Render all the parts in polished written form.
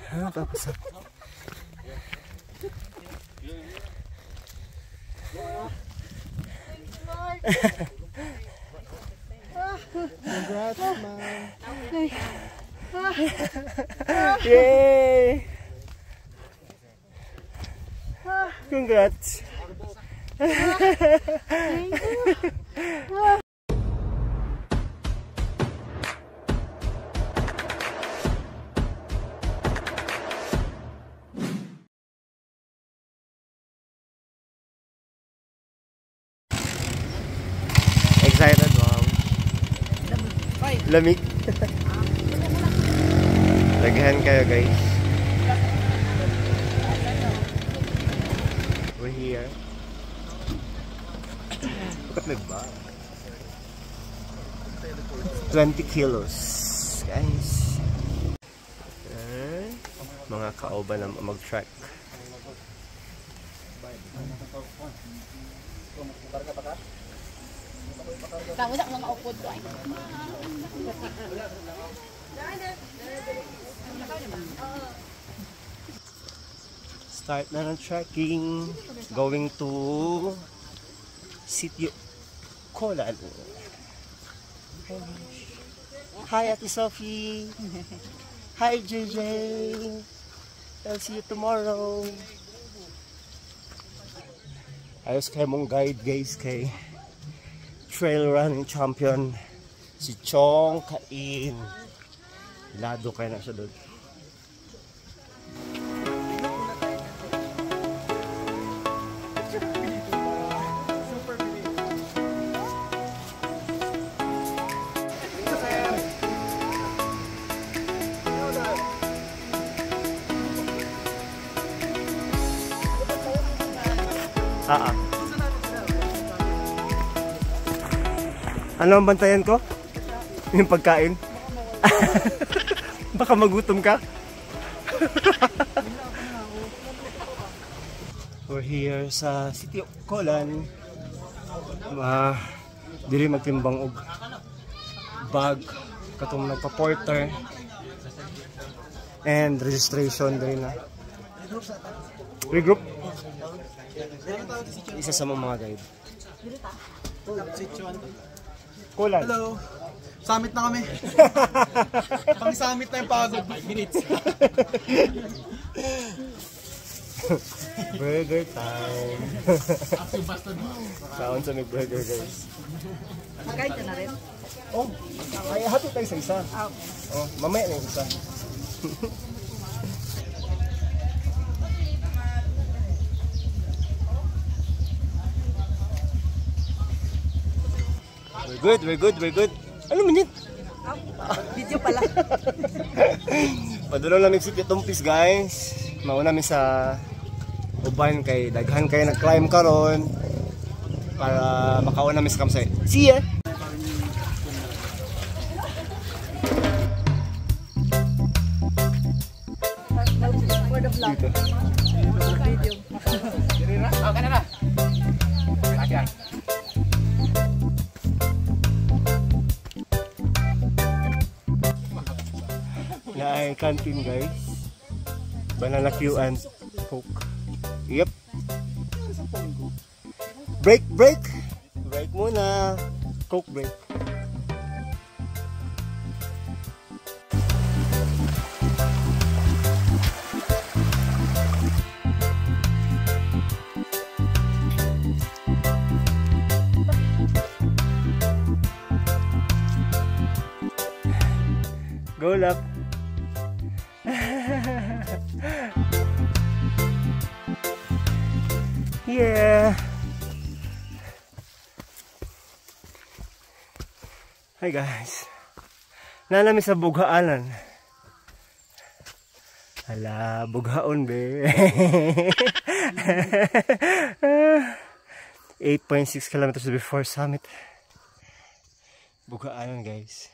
Papasok. Congrats, man. Yay! Congrats. Excited, wow. Lamig. Laghan kayo, guys. We're here. Look at my bag. 20 kilos, guys. Mga kaoba na mag-track. Kamusak mga upod ko ay. Start na ng trekking. Going to Sitio Colan. Hi, Ate Sophie. Hi, JJ. I'll see you tomorrow. Ayos kayo mong guide, guys, kay trail running champion si Chong Kain. Lado kayo na siya doon. Ano ang bantayan ko? Yung pagkain? Baka magutom ka? We're here sa Sitio Colan. Dili magtimbang og bag katong nagpa-porter and registration din na. Regroup? Isa sa mga guide. Colan. Hello. Summit na kami. Pang-summit na yung pagod. 5 minutes. Burger time. Saon sa may burger, guys. Magkait ka na rin? Oh, ay hati tayo sa isa. Oh, mamaya na yung isa. We're good. Ano man yun? Video pala. Padulong namin si Tumpis, guys. Mauna namin sa uban kay daghan kayo nag-climb karon para makauna namin sa campsite. See ya! For the vlog. Dito. Video. Okay na. Ayan. Na ay canteen, guys. Banana Q and Coke. Yep. Break muna. Coke break. Go lap. Yeah. Hi guys. Nalami sa Bugaalan. Hala, bughaon be. 8.6 kilometers before summit. Bugaalan, guys.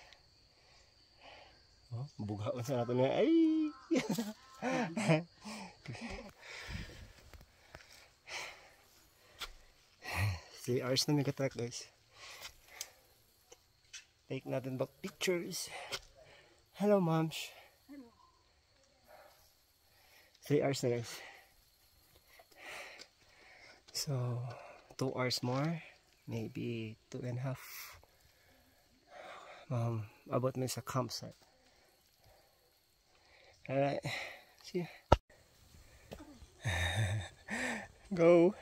Oh, bughaon sa nato na. Ay. 3 hours na may katrack, guys. Take natin back pictures. Hello, moms. 3 hours na guys. So 2 hours more, maybe 2.5. About me sa campsite. Alright, see ya. Go.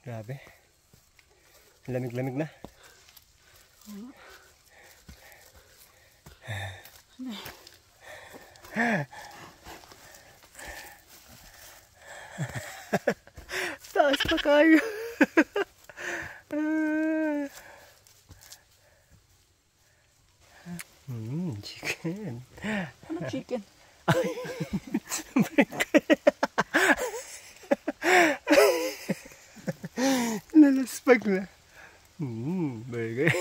Grabe. Lamig-lamig na. Taas pa kayo. Chicken. Ano chicken? Nalaspag na. Burger.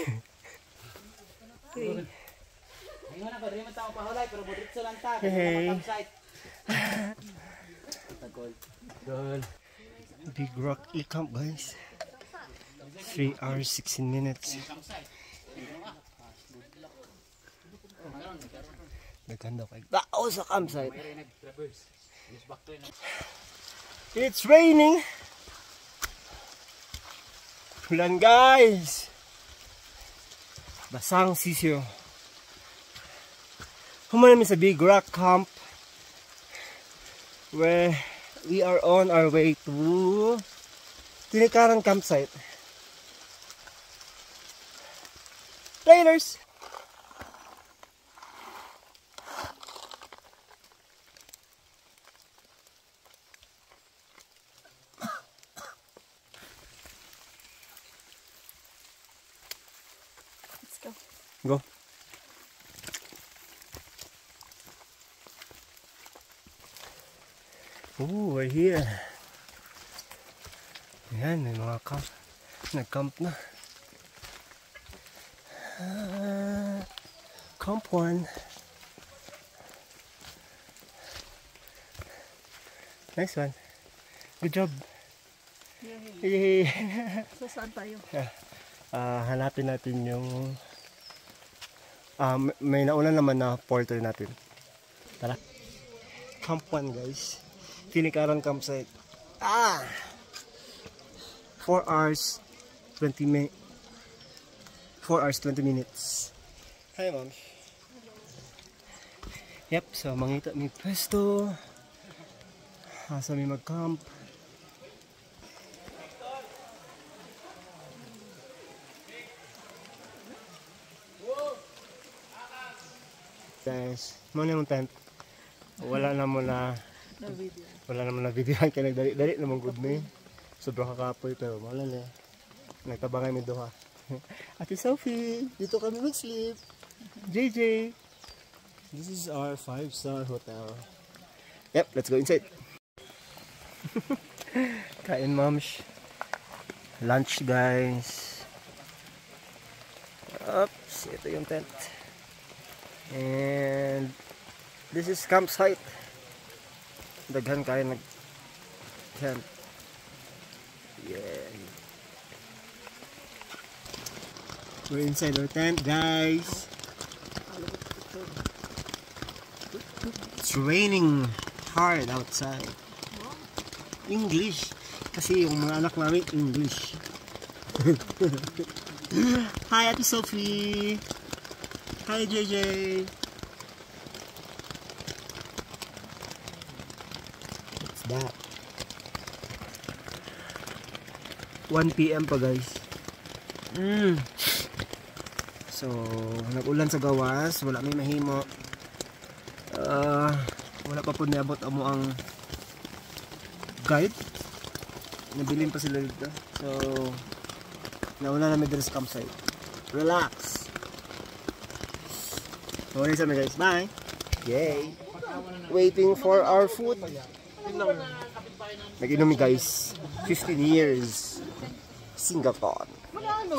Okay. Hey. Big Rock E-Camp guys. 3 hours 16 minutes. Naganda kayo tao sa campsite. It's raining. Ulan guys. Basang sisyo. Human sa Big Rock Camp, where we are on our way to Tinikaran campsite. Trailers. Let's go. Go. Oh, we're here. Ayan, may mga camp. Nag-camp na. Camp 1. Nice one. Good job. Yay! So saan tayo? Hanapin natin yung may nauna naman na porter natin. Tara. Camp 1 guys. Tinikaran campsite. 4 hours 20 minutes. Hi mom. Yep, so mangita mi pwesto. Asa mi mag-camp. Guys, muna yung tent. Wala na muna. No video. Wala naman na videohan kaya nagdali-dali naman good me. Sobrang kakapoy pero wala na. Nagtabangay mi duha. Ate Sophie, dito kami mag-sleep. JJ. This is our 5-star hotel. Yep, let's go inside. Kain moms. Lunch guys. Oops, ito yung tent. And this is campsite. Daghan kayo nag-tent. Yeah. We're inside our tent, guys. It's raining hard outside. English. Kasi yung mga anak namin, English. Hi, Ate Sophie. Hi, JJ. What's that? 1 PM pa guys. So, nag-ulan sa gawas, wala may mahimo. Wala pa po niabot amo ang guide. Nabilin pa sila dito. So, nauna namin dito sa campsite. Relax. Okay sa guys. Bye. Yay. Waiting for our food. Nag-inom guys. 15 years. Singapore.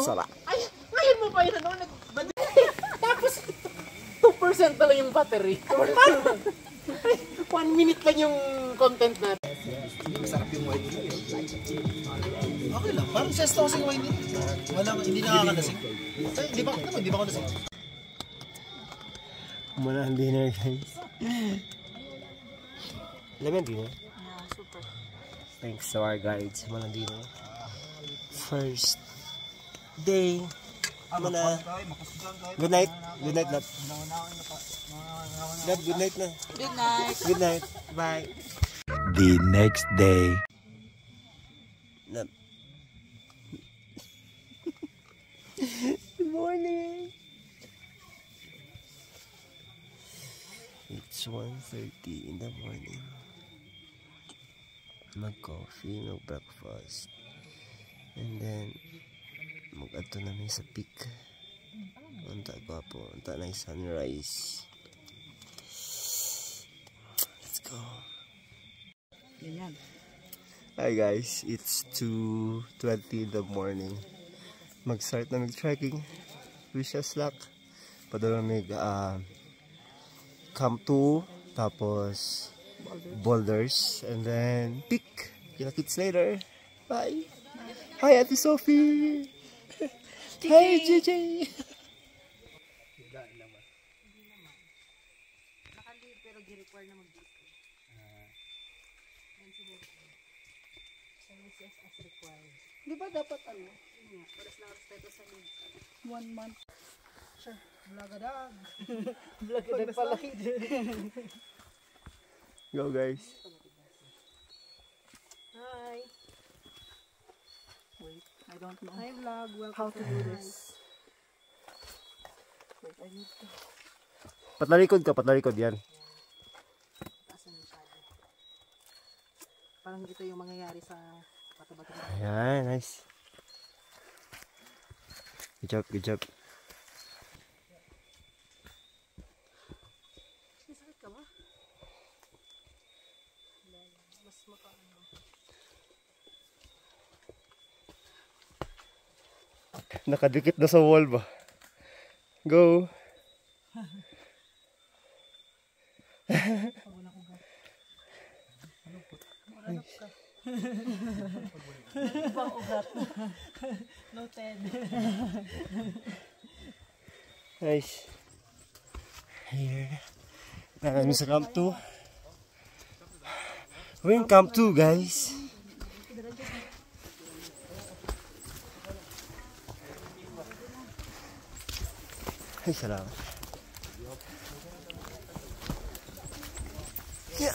Sarap. Ay, ngayon mo pa yun ano? Tapos 2% na lang yung battery. 1 minute lang yung content natin. Masarap yung white. Okay lang. Parang siesta ko sa wine eh. Walang, hindi nakakalasing. Ay, hindi ba ako lasing? Muna ang dinner, guys. Alam yung dinner? Yeah, super. Thanks to our guides. Muna ang dinner. First day. Muna. Good night. Good night, love. Love, good night na. Good night. Good night. Bye. The next day. Love. Good morning. It's 1:30 in the morning. Mag-coffee, mag-breakfast. And then, mag-ato namin sa peak. Unta ko po. Unta na yung sunrise. Let's go. Ganyan. Hi guys, it's 2:20 in the morning. Mag-start na mag-trekking. Wish us luck. Padala mig Camp 2, tapos boulders, and then peak. Kita-kits later. Bye. Hi Ate Sophie. Hey JJ. Pero gi-require na mag-disco. as required. Di ba dapat ano? Paras lang respeto sa link. 1 month. Sure. Blagadag. Blagadag pala. Go guys. Hi. Wait, I don't know Hi vlog. Welcome how to do this. Wait, I need to. Patlalikod ka, patlalikod yan. Taas na masyado. Parang ito yung mangyayari sa bato-bato. Ayan, nice. Good job, good job. Sakit ka ba? Mas makaano. Nakadikit na sa wall ba? Go! Ibang ugat. Noted. Nice. Here. Namin sa Camp 2. We're in Camp 2 guys. Ay, salamat. Yeah.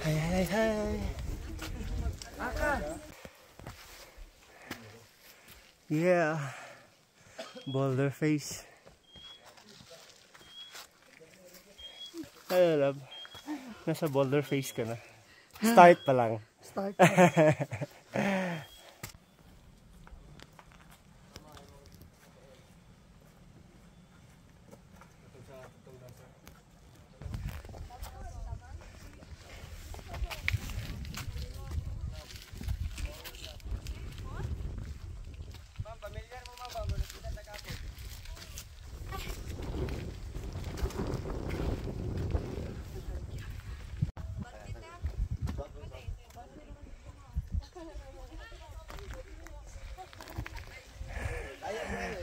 Hi, hi, hi. Yeah. Boulder face. Hello, love. Nasa boulder face ka na. Start pa lang. Start.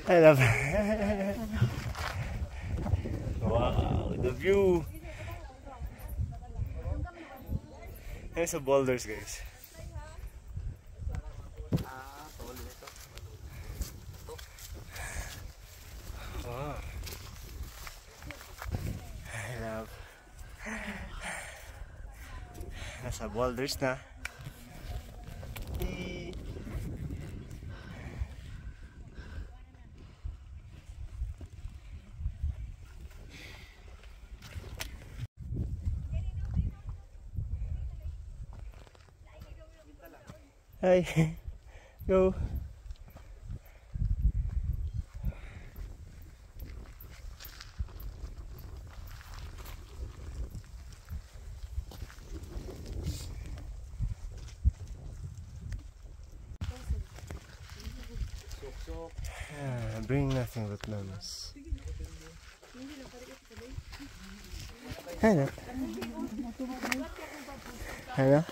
I love wow, the view. Here's the boulders, guys. Wow. I love. Nasa boulders na. Hi, go. Bring nothing but memories. Hello. Hello.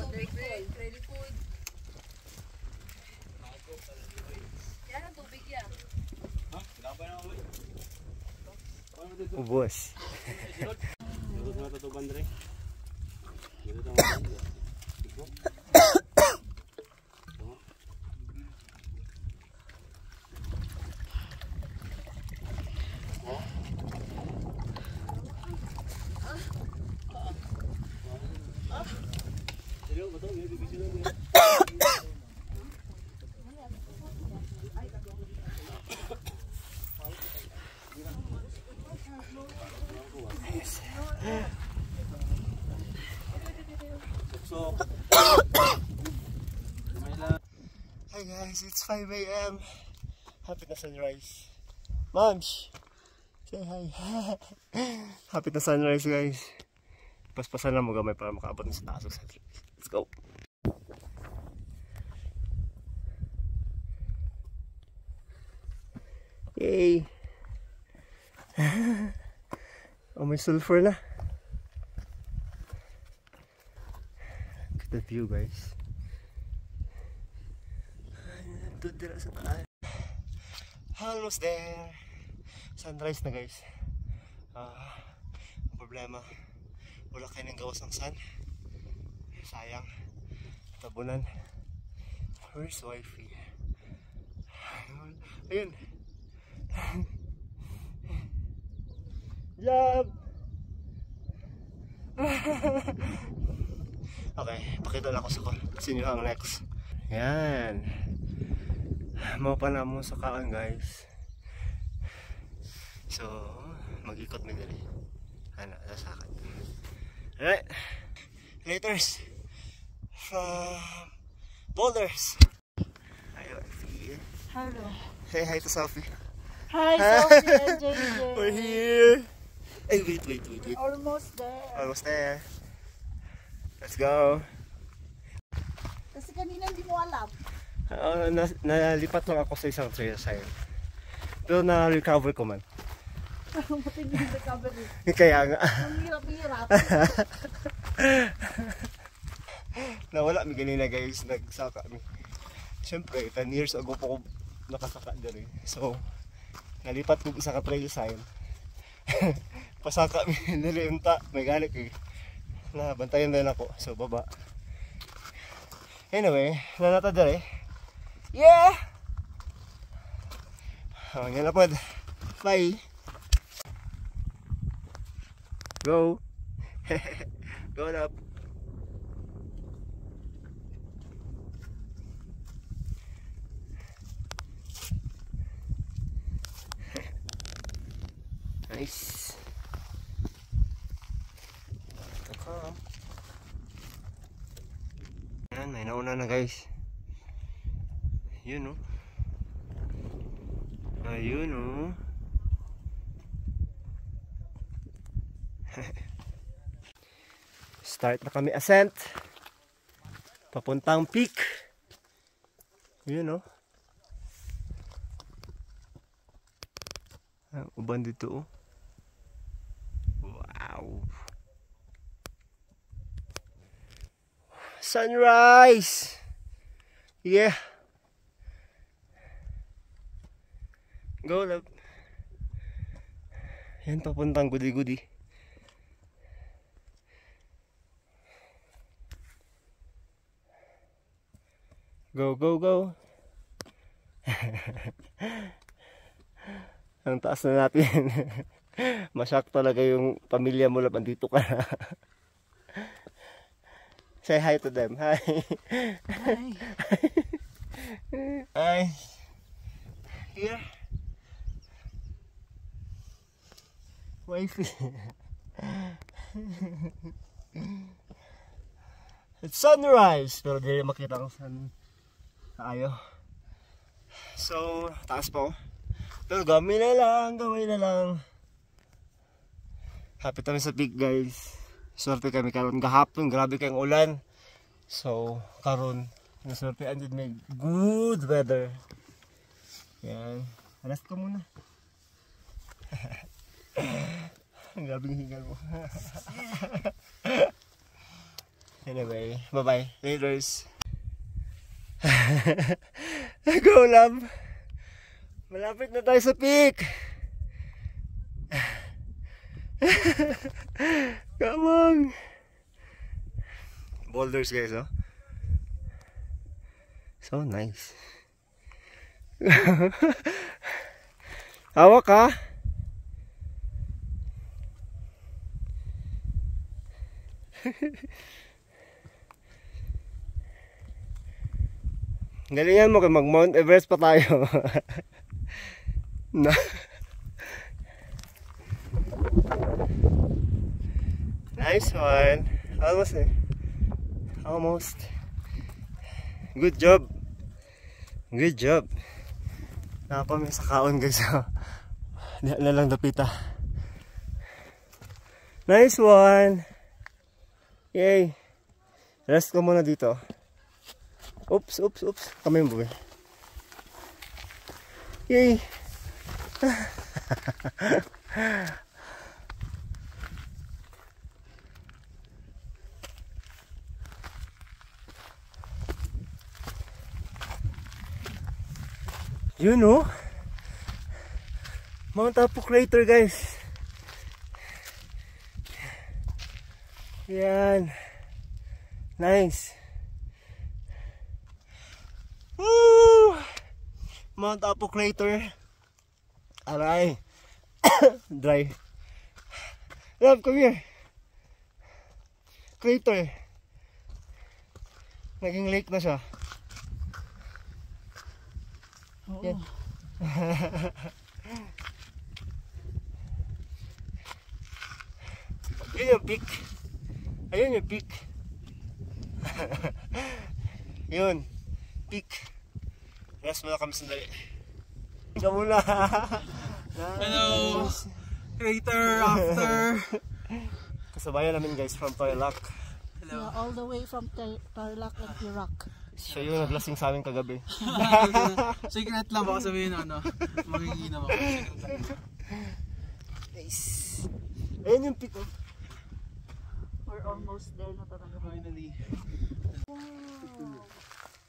Credit food. Yan ang tubig yan. Ubos. Hi guys, it's 5 AM. Happy na sunrise. Moms, say hi. Happy na sunrise guys. Paspasan na mo gamay para makaabot na sa taas ng sunrise. Let's go. Yay. Oh, may sulfur na. Look at the view guys. Almost there. Sunrise na guys. Ang problema, wala kayo ng gawas ng sun. Sayang. Tabunan. Where's wifey? Ayun. Job! Okay, pakita lang ko sa inyo ang next. Yan. Mapa na mo sa kaan guys. So, mag-ikot na dali. Ano, sasakit. Alright. Laters. From Boulders. Hi, wifey. Hello. Say hi to Sophie. Hi, Sophie and JJ. We're here. Hey, wait. Almost there. Almost there. Let's go. Kasi kanina hindi mo alam. Nalipat lang ako sa isang trail sign. Pero na-recover ko man. Mating yung recovery. Kaya nga. Ang hirap-hirap. Nawala mi ganina guys, nagsaka mi. Siyempre, 10 years ago po ko nakasaka dyan eh. So, nalipat ko isa ka trail sign. Pasaka mi, niliunta, may galit eh. Bantayan din ako, so baba. Anyway, nanata dyan eh. Yeah! Yan na po. Bye! Go! Go up! Nice! Yan, may nauna na guys. Yun o. Ayun o. Start na kami ascent. Papuntang peak. Yun o. Uban dito o. Wow. Sunrise. Yeah. Go love. Yan papuntang gudi-gudi. Go, go, go. Ang taas na natin. Masyak talaga yung pamilya mo lab, andito ka na. Say hi to them. Hi. Hi. Hi. Here. Wifey. It's sunrise. Pero di makita ang sun. Tayo. So, taas po. Pero gamay na lang. Happy kami sa peak guys. Swerte kami karon gahapon, grabe kayong ulan. So, karon naswerte andid may good weather. Yan. Alas ko muna. Ang grabing hingal mo. Anyway, bye-bye. Laters. Go, love. Malapit na tayo sa peak. Come on. Boulders, guys, oh. So nice. Hawak ka. Galingan mo kay mag Mount Everest pa tayo. Na. Nice one. Almost eh. Almost. Good job. Good job. Nakapamay sa kaon, guys. Di na lang dapita. Nice one. Yay. Rest ko muna dito. Oops, oops, oops. Kamay mo ba? Yay. You know, Mount Apo crater, guys. Yan. Nice. Woo! Mount Apo crater. Aray. Dry. Love, come here. Crater. Naging lake na siya. Yan. Yun yung peak. Ayun yung peak. Yun. Peak. Rest muna kami sandali. Ikaw muna. Hello. Crater after. Kasabayan namin, guys, from Tarlac. Yeah, all the way from Tarlac and Iraq. Siya yung naglasing sa amin kagabi. Secret lang, baka sabihin ano. Magiginom ako. Nice. Ayun yung peak. We're almost there na talaga. Finally.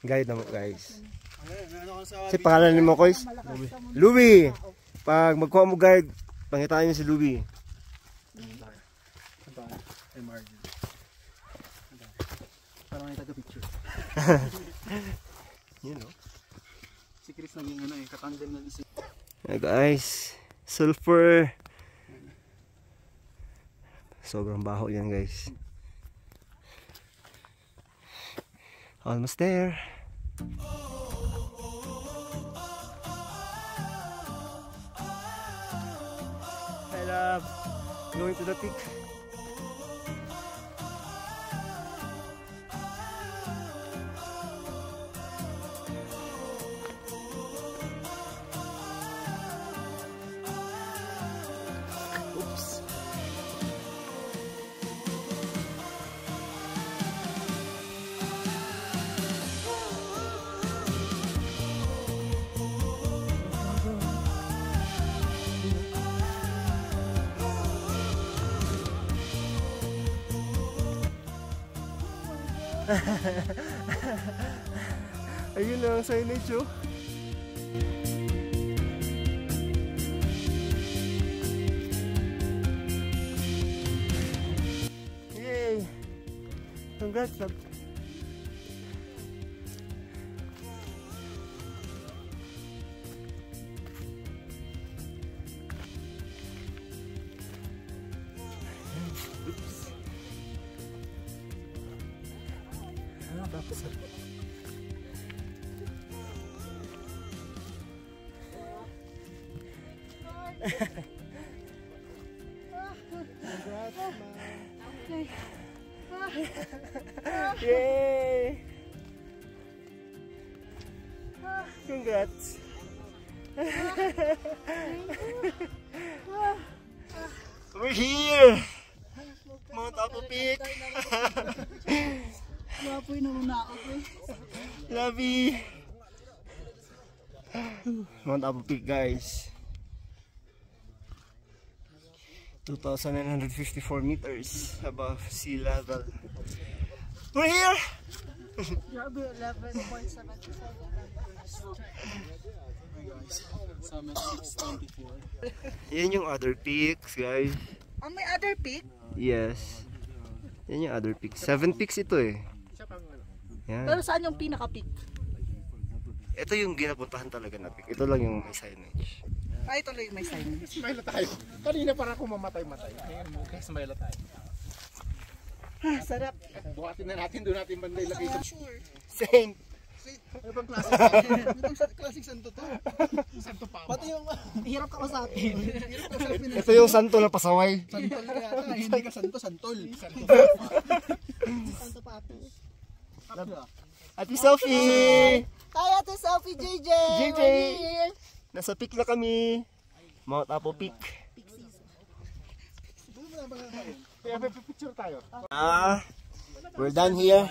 Guide naman, guys. Ano ka sa Si pangalan ni mo, Koys? Louie. Pag magkuha mo guide, pangitaan niyo si Louie. Parang may taga-picture. You know. Si Chris naging ano eh, katandem na si. Yeah, guys. Sulfur. Sobrang baho yan, guys. Almost there. I love going to the peak. Oops. Ayun na ang signage, oh. Yay! Congrats, love. Oops. Tapos yay! Congrats! We're here! Mount Apo Peak! Wapoy na muna ako, eh. Lovey! Mount Apo Peak, guys. 2,954 meters above sea level. We're here! Grabe, 11.77. Summit 624. Yan yung other peaks, guys. Oh, may other peak? Yes. Yan yung other peaks. 7 peaks ito eh. Pero Yan. saan yung pinaka-peak? Ito yung ginapuntahan talaga na peak. Ito lang yung may signage. Ay, tuloy may sign. Smile tayo. Kanina para ako mamatay-matay. Ngayon mo, kaya smile tayo. Ah, sarap. Buhatin na natin, doon natin banda ilagay sa Sure. Saint! Ano bang klaseng santo to? santo pa. Pati yung Hirap ka usapin. hirap ko sa Pinas. Ito yung santo na pasaway. Santol ka yata. Hindi ka santo, santol. Santo Papi. Ate Sophie! Hi, Ate Sophie, JJ! JJ! We're here. Nasa peak na kami. Mount Apo Peak. Kaya may picture tayo. We're done here.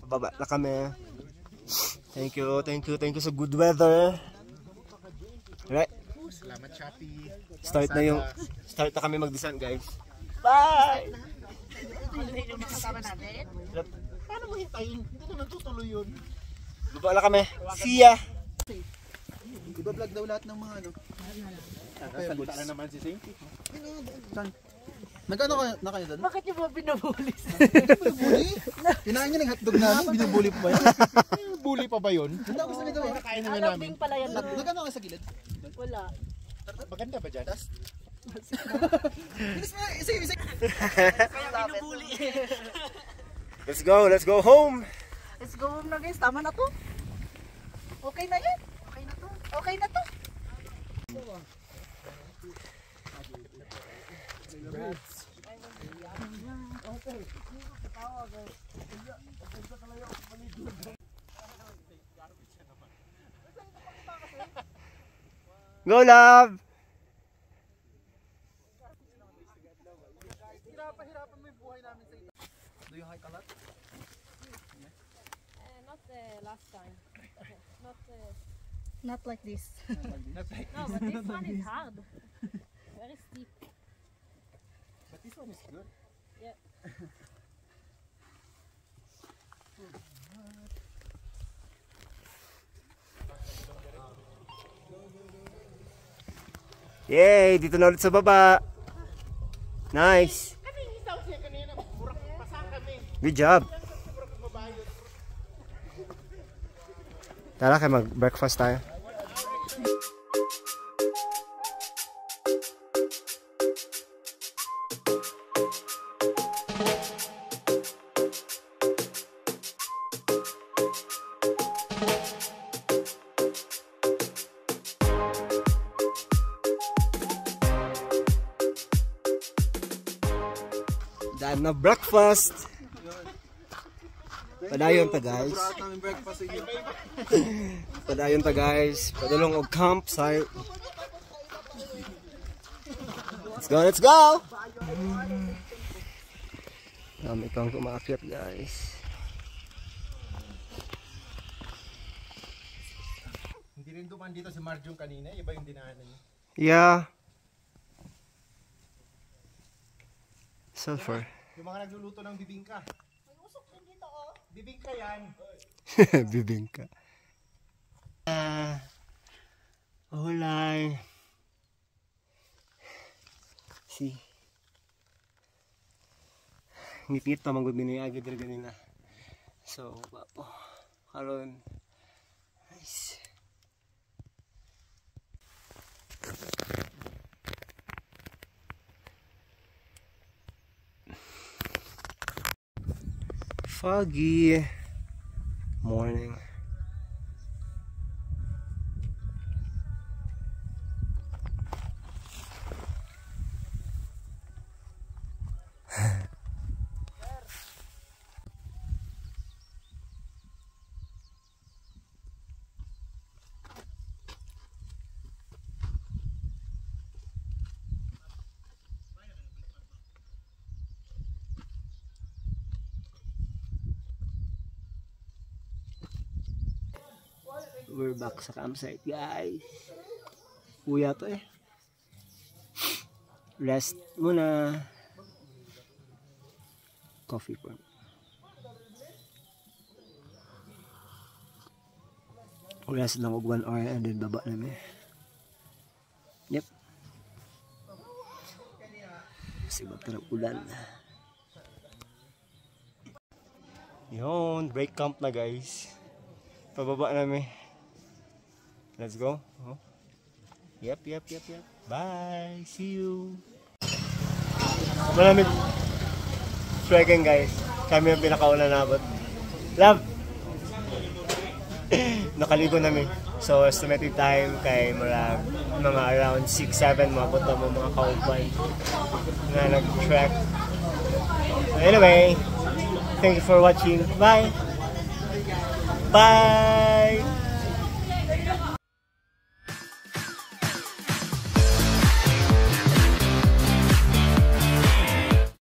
Bababa na kami. Thank you sa good weather. Right. Salamat, Shopee. Start na kami mag-descent, guys. Bye! Yung makasama natin. Paano mo hintayin? Hindi naman tutuloy yun. Baba na kami. See ya! Iba vlog daw lahat ng mga ano. Salita na naman si Sainty. Saan? Nagkano na kayo doon? Bakit yung mga binabulis? Binubuli? Kinain niya ng hotdog namin, binubuli pa ba yun? Bully pa ba yun? Hindi ako sa video eh. Kain naman Alam namin. din pala yan. Nagkano kayo sa gilid? Wala. Maganda ba dyan? Isa. Kaya binubuli. Let's go home! Let's go home na guys. Tama na to. Okay na yan. Okay na to. Okay na to. Go, love! Do you hike a lot? Not last time. Not. Not like this. No, but this one is hard. Very steep. But this one is good. Yeah. Yay! Dito na ulit sa baba. Nice! Good job! Tara kayo mag-breakfast tayo. Daan na breakfast. Padayon ta guys. Brought namin breakfast sa iyo. Padayon ta guys. Padulong og campsite. Let's go! Dami kang kumaakyat guys. Hindi rin duman dito si Marjong kanina. Iba yung dinaanan niya. Yeah. Sulfur. Yung mga nagluluto ng bibingka. May usok din dito oh. Bibingka yan. Bibingka. Hulay. Si. Ngipit pa manggod biniyagi diri ganina. So, bapo. Karon. Nice. Foggy morning. We're back sa campsite guys. Kuya to eh. Rest muna. Coffee po. Rest lang og 1 hour and then baba namin. Yep. Sibag ka ng ulan. Yun, break camp na guys. Pababa namin. Let's go. Oh. Yep. Bye. See you. Malamig. Trekking guys. Kami ang pinakauna nabot. Love! Nakaligo namin. So, estimated time kay mga around 6-7 mabot na mga kauban na nag-trek. Anyway, thank you for watching. Bye! Bye!